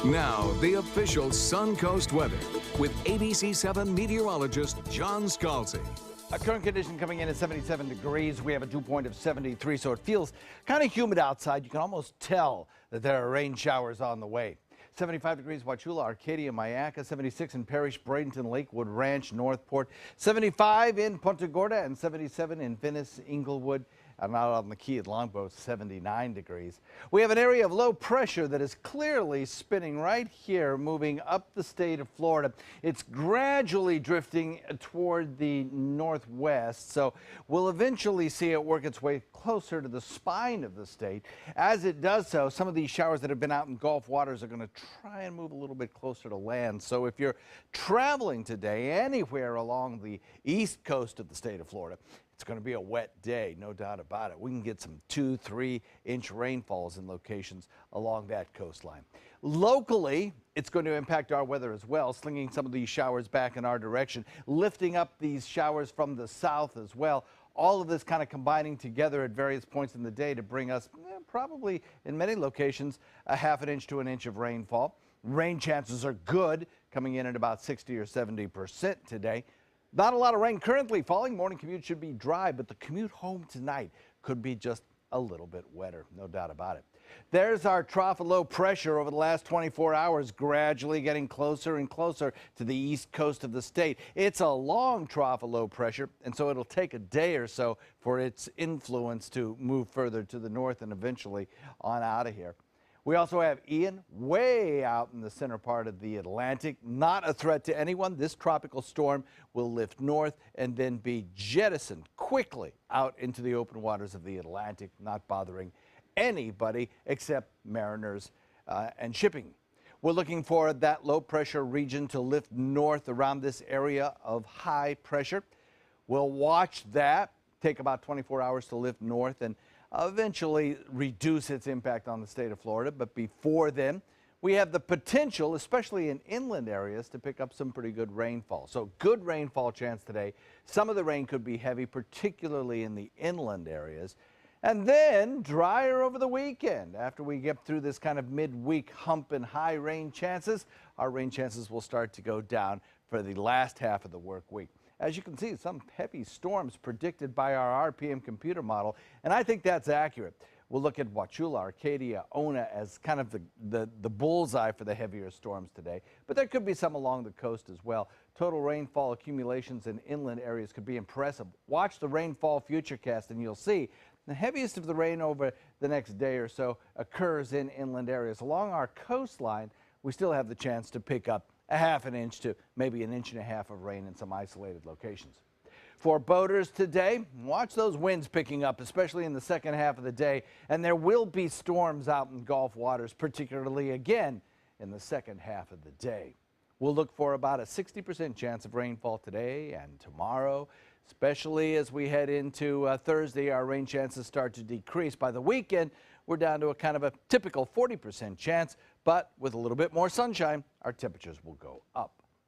Now, the official Suncoast weather with ABC7 meteorologist John Scalzi. A current condition coming in at 77 degrees. We have a dew point of 73, so it feels kind of humid outside. You can almost tell that there are rain showers on the way. 75 degrees, Wauchula, Arcadia, Mayaca, 76 in Parrish, Bradenton, Lakewood Ranch, Northport, 75 in Punta Gorda, and 77 in Venice, Inglewood. I'm out on the Key at Longboat, 79 degrees. We have an area of low pressure that is clearly spinning right here, moving up the state of Florida. It's gradually drifting toward the northwest, so we'll eventually see it work its way closer to the spine of the state. As it does so, some of these showers that have been out in Gulf waters are going to try and move a little bit closer to land. So if you're traveling today anywhere along the east coast of the state of Florida, it's going to be a wet day, no doubt about it. We can get some 2-3 inch rainfalls in locations along that coastline. Locally, it's going to impact our weather as well, slinging some of these showers back in our direction, lifting up these showers from the south as well. All of this kind of combining together at various points in the day to bring us probably in many locations a ½ an inch to an inch of rainfall. Rain chances are good, coming in at about 60 or 70% today. Not a lot of rain currently falling. Morning commute should be dry, but the commute home tonight could be just a little bit wetter, no doubt about it. There's our trough of low pressure over the last 24 hours, gradually getting closer and closer to the east coast of the state. It's a long trough of low pressure, and so it'll take a day or so for its influence to move further to the north and eventually on out of here. We also have Ian way out in the center part of the Atlantic. Not a threat to anyone. This tropical storm will lift north and then be jettisoned quickly out into the open waters of the Atlantic, not bothering anybody except mariners and shipping. We're looking for that low pressure region to lift north around this area of high pressure. We'll watch that take about 24 hours to lift north and eventually reduce its impact on the state of Florida. But before then, we have the potential, especially in inland areas, to pick up some pretty good rainfall. So good rainfall chance today. Some of the rain could be heavy, particularly in the inland areas. And then drier over the weekend. After we get through this kind of midweek hump and high rain chances, our rain chances will start to go down for the last half of the work week. As you can see, some heavy storms predicted by our RPM computer model, and I think that's accurate. We'll look at Wauchula, Arcadia, Ona as kind of the bullseye for the heavier storms today, but there could be some along the coast as well. Total rainfall accumulations in inland areas could be impressive. Watch the rainfall futurecast and you'll see the heaviest of the rain over the next day or so occurs in inland areas. Along our coastline, we still have the chance to pick up a ½ an inch to maybe 1.5 inches of rain in some isolated locations. For boaters today, watch those winds picking up, especially in the second half of the day, and there will be storms out in Gulf waters, particularly again in the second half of the day. We'll look for about a 60% chance of rainfall today and tomorrow, especially as we head into Thursday. Our rain chances start to decrease. By the weekend, we're down to a kind of a typical 40% chance, but with a little bit more sunshine, our temperatures will go up.